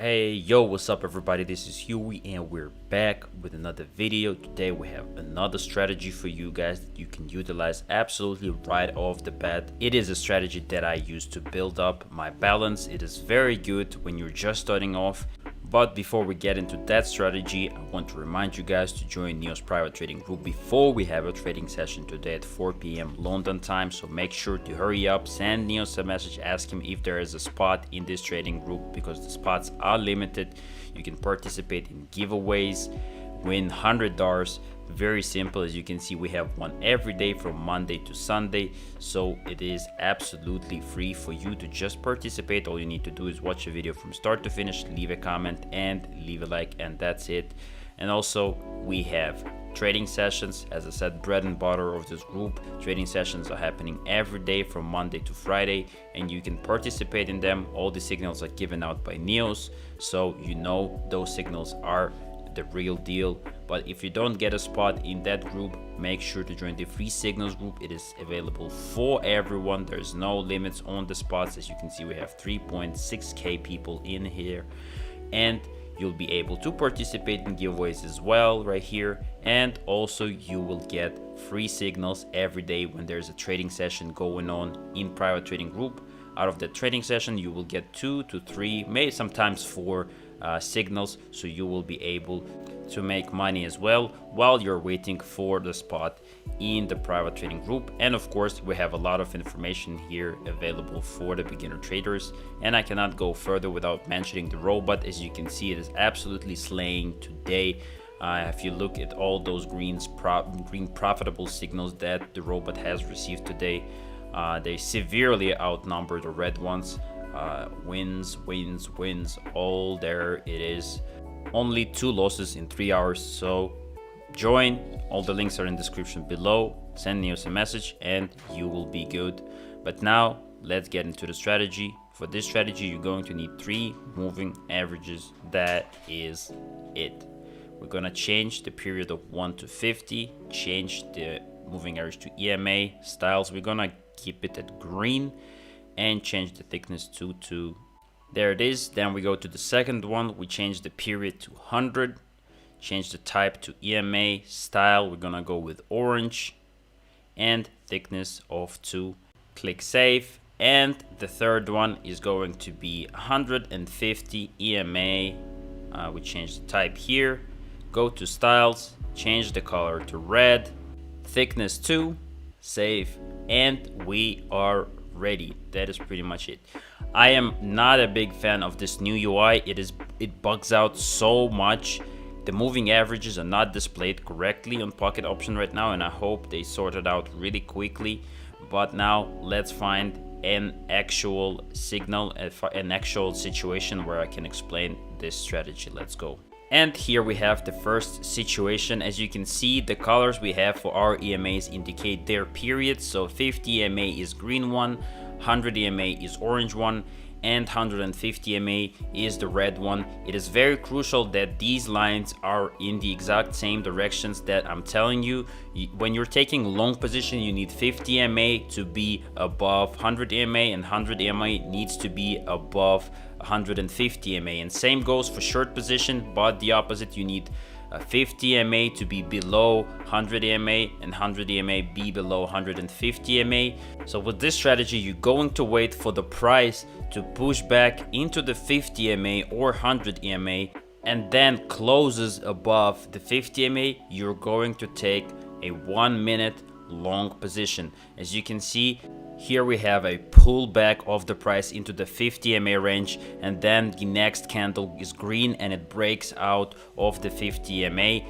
Hey, yo, what's up everybody? This is Huey and we're back with another video. Today we have another strategy for you guys that you can utilize absolutely right off the bat. It is a strategy that I use to build up my balance. It is very good when you're just starting off. But before we get into that strategy, I want to remind you guys to join Neo's private trading group before we have a trading session today at 4 p.m. London time. So make sure to hurry up, send Neo a message, ask him if there is a spot in this trading group because the spots are limited. You can participate in giveaways, win $100. Very simple. As you can see, we have one every day from Monday to Sunday, so it is absolutely free for you to just participate. All you need to do is watch a video from start to finish, leave a comment and leave a like, and that's it. And also we have trading sessions. As I said, bread and butter of this group. Trading sessions are happening every day from Monday to Friday, and you can participate in them. All the signals are given out by Neos, so you know those signals are the real deal. But if you don't get a spot in that group, make sure to join the free signals group. It is available for everyone. There's no limits on the spots. As you can see, we have 3.6k people in here, and you'll be able to participate in giveaways as well right here. And also you will get free signals every day when there's a trading session going on in private trading group. Out of the trading session, you will get 2 to 3, maybe sometimes 4 signals, so you will be able to make money as well while you're waiting for the spot in the private trading group. And of course, we have a lot of information here available for the beginner traders, and I cannot go further without mentioning the robot. As you can see, it is absolutely slaying today. If you look at all those green profitable signals that the robot has received today, they severely outnumber the red ones. Wins, all there it is. Only 2 losses in 3 hours. So join. All the links are in the description below. Send Neos a message and you will be good. But now let's get into the strategy. For this strategy, you're going to need 3 moving averages. That is it. We're gonna change the period of 1 to 50, change the moving average to EMA. Styles, we're gonna keep it at green and change the thickness to 2. There it is. Then we go to the second one. We change the period to 100, change the type to EMA. Style, we're gonna go with orange, and thickness of 2. Click save. And the third one is going to be 150 EMA. We change the type here, go to styles, change the color to red, thickness 2, save, and we are ready. That is pretty much it. I am not a big fan of this new UI. It bugs out so much. The moving averages are not displayed correctly on Pocket Option right now, and I hope they sort it out really quickly. But now let's find an actual signal, an actual situation where I can explain this strategy. Let's go. And here we have the first situation. As you can see, the colors we have for our EMAs indicate their periods. So 50 EMA is green one, 100 EMA is orange one, and 150 EMA is the red one. It is very crucial that these lines are in the exact same directions that I'm telling you. When you're taking long position, you need 50 EMA to be above 100 EMA, and 100 EMA needs to be above 150 EMA. And same goes for short position, but the opposite. You need 50 EMA to be below 100 EMA and 100 EMA be below 150 EMA. So with this strategy, you're going to wait for the price to push back into the 50 EMA or 100 EMA, and then closes above the 50 EMA. You're going to take a 1 minute long position. As you can see, here we have a pullback of the price into the 50 EMA range, and then the next candle is green and it breaks out of the 50 EMA.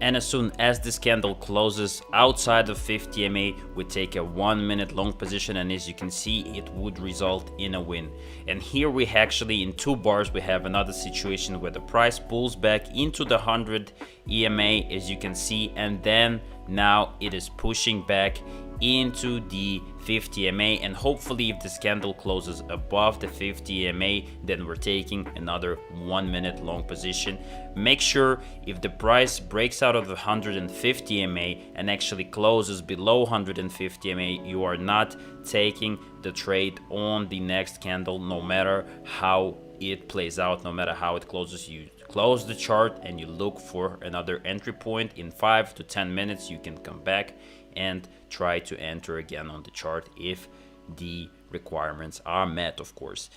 And as soon as this candle closes outside of 50 EMA, we take a 1 minute long position, and as you can see, it would result in a win. And here we actually, in 2 bars, we have another situation where the price pulls back into the 100 EMA, as you can see, and then now it is pushing back into the 50 EMA, and hopefully if this candle closes above the 50 EMA, then we're taking another 1 minute long position. Make sure if the price breaks out of the 150 EMA and actually closes below 150 EMA, you are not taking the trade on the next candle, no matter how it plays out. No matter how it closes, you close the chart and you look for another entry point. In 5 to 10 minutes you can come back and try to enter again on the chart if the requirements are met, of course.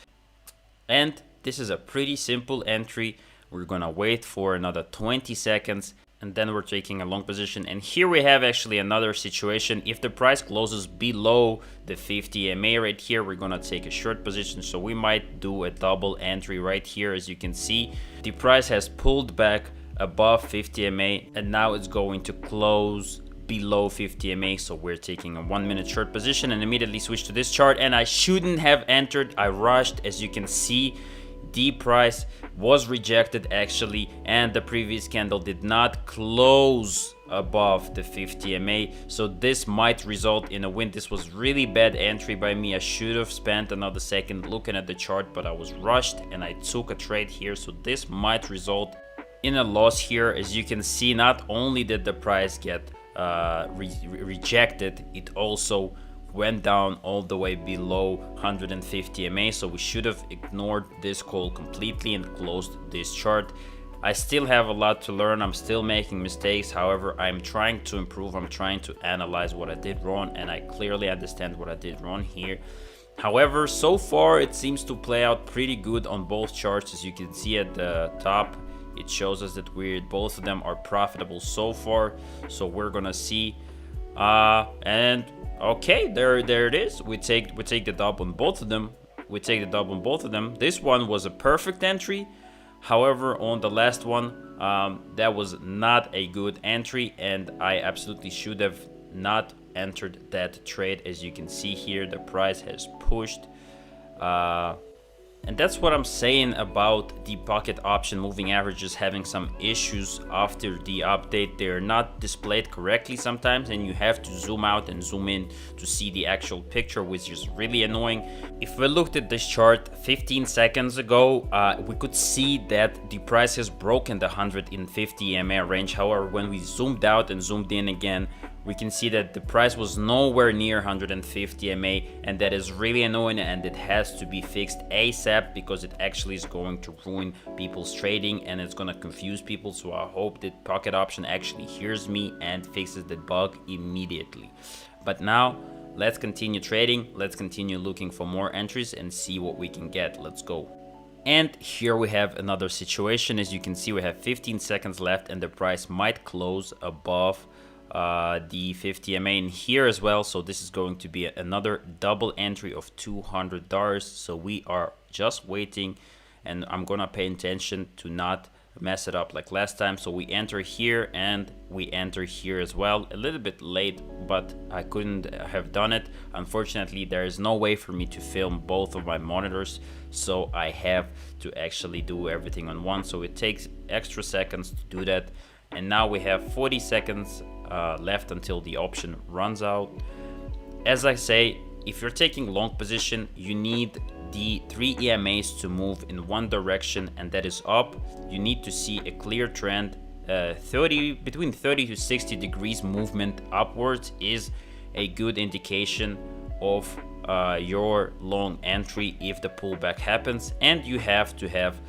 And this is a pretty simple entry. We're gonna wait for another 20 seconds and then we're taking a long position. And here we have actually another situation. If the price closes below the 50 EMA right here, we're gonna take a short position. So we might do a double entry right here. As you can see, the price has pulled back above 50 EMA and now it's going to close below 50 EMA. So we're taking a 1 minute short position and immediately switch to this chart. And I shouldn't have entered. I rushed. As you can see, the price was rejected actually, and the previous candle did not close above the 50 EMA. So this might result in a win. This was really bad entry by me. I should have spent another second looking at the chart, but I was rushed and I took a trade here. So this might result in a loss here. As you can see, not only did the price get rejected, it also went down all the way below 150 EMA. So we should have ignored this call completely and closed this chart. I still have a lot to learn. I'm still making mistakes. However, I'm trying to improve. I'm trying to analyze what I did wrong, and I clearly understand what I did wrong here. However, so far it seems to play out pretty good on both charts. As you can see at the top, it shows us that both of them are profitable so far. So we're gonna see and okay, there it is. We take the dub on both of them. This one was a perfect entry. However, on the last one, that was not a good entry, and I absolutely should have not entered that trade. As you can see here, the price has pushed. And that's what I'm saying about the pocket option moving averages having some issues after the update. They're not displayed correctly sometimes, and you have to zoom out and zoom in to see the actual picture, which is really annoying. If we looked at this chart 15 seconds ago, we could see that the price has broken the 150 EMA range. However, when we zoomed out and zoomed in again, we can see that the price was nowhere near 150 EMA, and that is really annoying, and it has to be fixed ASAP because it actually is going to ruin people's trading and it's going to confuse people. So I hope that pocket option actually hears me and fixes the bug immediately. But now let's continue trading. Let's continue looking for more entries and see what we can get. Let's go. And here we have another situation. As you can see, we have 15 seconds left and the price might close above the 50 EMA in here as well. So this is going to be another double entry of $200. So we are just waiting, and I'm gonna pay attention to not mess it up like last time. So we enter here and we enter here as well. A little bit late, but I couldn't have done it. Unfortunately, there is no way for me to film both of my monitors, so I have to actually do everything on one. So it takes extra seconds to do that. And now we have 40 seconds left until the option runs out. As I say, if you're taking long position, you need the 3 EMAs to move in one direction, and that is up. You need to see a clear trend. Between 30 to 60 degrees movement upwards is a good indication of your long entry if the pullback happens. And you have to have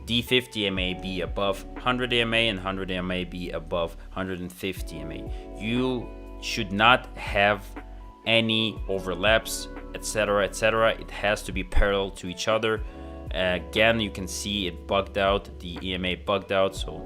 the 50 EMA be above 100 EMA and 100 EMA be above 150 EMA. You should not have any overlaps, etc, etc. It has to be parallel to each other. Again, you can see it bugged out, the EMA bugged out. So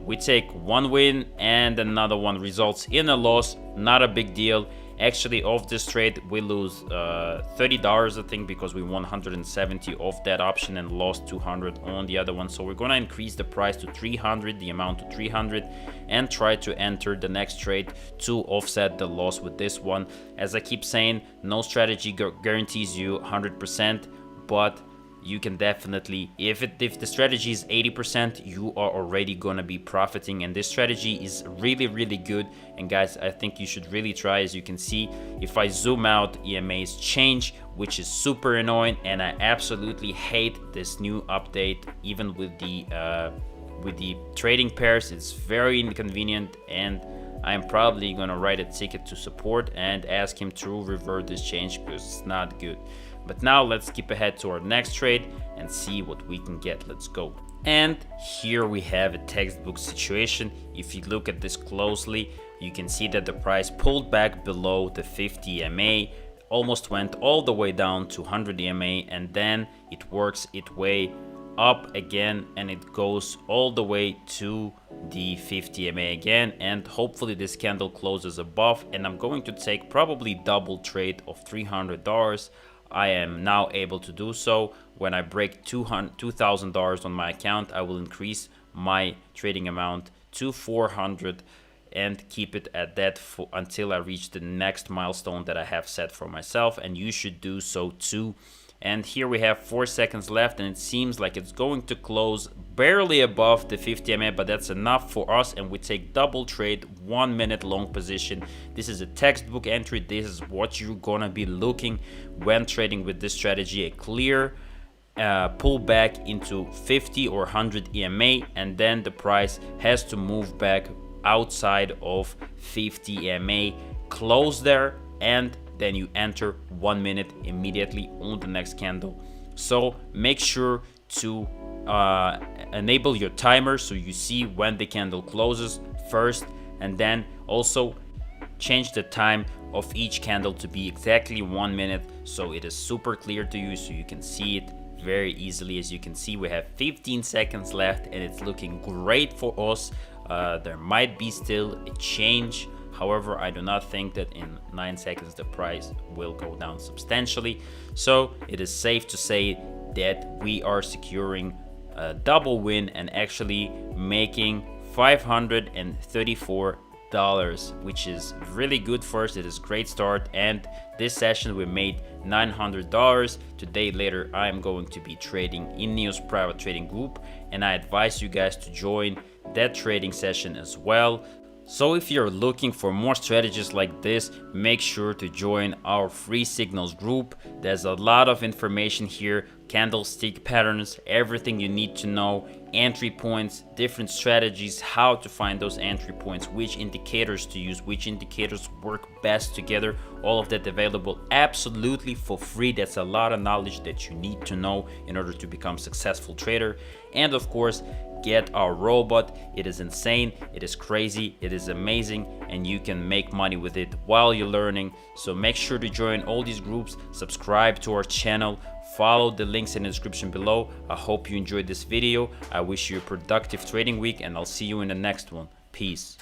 we take one win and another one results in a loss. Not a big deal. Actually, off this trade we lose $30, I think, because we won 170 off that option and lost 200 on the other one. So we're gonna increase the price to 300, the amount to 300, and try to enter the next trade to offset the loss with this one. As I keep saying, no strategy guarantees you 100%, but you can definitely, if the strategy is 80%, you are already gonna be profiting, and this strategy is really good. And guys, I think you should really try. As you can see, if I zoom out, EMAs change, which is super annoying, and I absolutely hate this new update. Even with the trading pairs, it's very inconvenient, and I'm probably gonna write a ticket to support and ask him to revert this change because it's not good. But now let's skip ahead to our next trade and see what we can get. Let's go. And here we have a textbook situation. If you look at this closely, you can see that the price pulled back below the 50 EMA, almost went all the way down to 100 EMA, and then it works its way up again and it goes all the way to the 50 EMA again, and hopefully this candle closes above, and I'm going to take probably double trade of $300. I am now able to do so. When I break $2,000 on my account, I will increase my trading amount to 400 and keep it at that until I reach the next milestone that I have set for myself, and you should do so too. And here we have 4 seconds left, and it seems like it's going to close barely above the 50 EMA, but that's enough for us, and we take double trade, 1 minute long position. This is a textbook entry. This is what you're gonna be looking when trading with this strategy: a clear pull back into 50 or 100 EMA, and then the price has to move back outside of 50 EMA, close there, and then you enter 1 minute immediately on the next candle. So make sure to enable your timer so you see when the candle closes first, and then also change the time of each candle to be exactly 1 minute so it is super clear to you, so you can see it very easily. As you can see, we have 15 seconds left and it's looking great for us. There might be still a change. However, I do not think that in 9 seconds the price will go down substantially. So it is safe to say that we are securing a double win and actually making $534, which is really good for us. It is a great start, and this session we made $900. Today later I am going to be trading in Neo's private trading group, and I advise you guys to join that trading session as well. So if you're looking for more strategies like this, make sure to join our free signals group. There's a lot of information here: candlestick patterns, everything you need to know, entry points, different strategies, how to find those entry points, which indicators to use, which indicators work best together. All of that available absolutely for free. That's a lot of knowledge that you need to know in order to become a successful trader. And of course, get our robot. It is insane, it is crazy, it is amazing, and you can make money with it while you're learning. So make sure to join all these groups, subscribe to our channel, follow the links in the description below. I hope you enjoyed this video. I wish you a productive trading week, and I'll see you in the next one. Peace.